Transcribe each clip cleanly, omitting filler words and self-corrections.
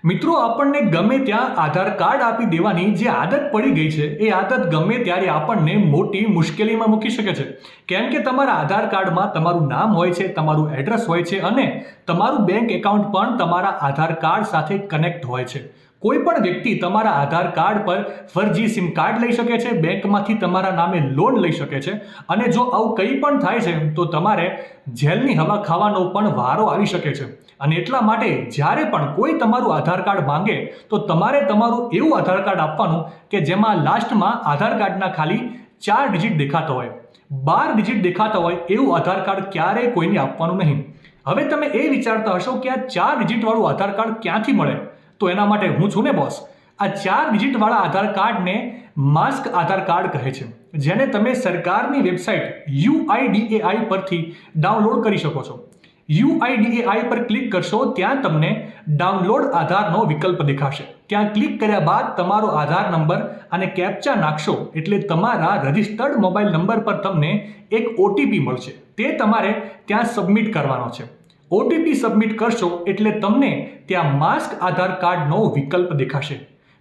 મિત્રો, આપણને ગમે ત્યાં આધાર કાર્ડ આપી દેવાની જે આદત પડી ગઈ છે એ આદત ગમે ત્યારે આપણને મોટી મુશ્કેલીમાં મૂકી શકે છે. કેમ કે તમારા આધાર કાર્ડમાં તમારું નામ હોય છે, તમારું એડ્રેસ હોય છે અને તમારું બેંક એકાઉન્ટ પણ તમારા આધાર કાર્ડ સાથે કનેક્ટ હોય છે. કોઈ પણ વ્યક્તિ તમારા આધાર કાર્ડ પર ફરજી સિમ કાર્ડ લઈ શકે છે, બેંકમાંથી તમારા નામે લોન લઈ શકે છે અને જો આવું કંઈ પણ થાય છે તો તમારે જેલની હવા ખાવાનો પણ વારો આવી શકે છે. અને એટલા માટે જ્યારે પણ કોઈ તમારું આધાર કાર્ડ માંગે તો તમારે તમારું એવું આધાર કાર્ડ આપવાનું કે જેમાં લાસ્ટમાં આધાર કાર્ડના ખાલી 4 ડિજિટ દેખાતા હોય, 12 ડિજિટ દેખાતા હોય એવું આધાર કાર્ડ ક્યારેય કોઈને આપવાનું નહીં. હવે તમે એ વિચારતા હશો કે આ 4 ડિજિટ વાળું આધાર કાર્ડ ક્યાંથી મળે? તો એના માટે હું છું ને બોસ. આ 4 ડિજિટ વાળા આધાર કાર્ડને માસ્ક આધાર કાર્ડ કહે છે, જેને તમે સરકારની વેબસાઇટ UIDAI પરથી ડાઉનલોડ કરી શકો છો. UIDAI પર ક્લિક કરશો ત્યાં તમને ડાઉનલોડ આધારનો વિકલ્પ દેખાશે. ત્યાં ક્લિક કર્યા બાદ તમારો આધાર નંબર અને કેપ્ચા નાખશો એટલે તમારા રજિસ્ટર્ડ મોબાઈલ નંબર પર તમને એક OTP મળશે. તે તમારે ત્યાં સબમિટ કરવાનો છે. OTP સબમિટ કરશો એટલે તમને ત્યાં માસ્ક આધાર કાર્ડનો વિકલ્પ દેખાશે.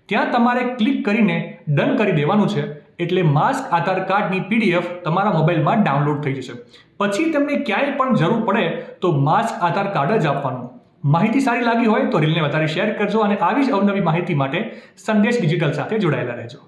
ત્યાં તમારે ક્લિક કરીને ડન કરી દેવાનું છે એટલે માસ્ક આધાર કાર્ડની PDF તમારા મોબાઈલમાં ડાઉનલોડ થઈ જશે. પછી તમને ક્યાંય પણ જરૂર પડે તો માસ્ક આધાર કાર્ડ જ આપવાનું. માહિતી સારી લાગી હોય તો રીલને વધારે શેર કરજો અને આવી જ અવનવી માહિતી માટે સંદેશ ડિજિટલ સાથે જોડાયેલા રહેજો.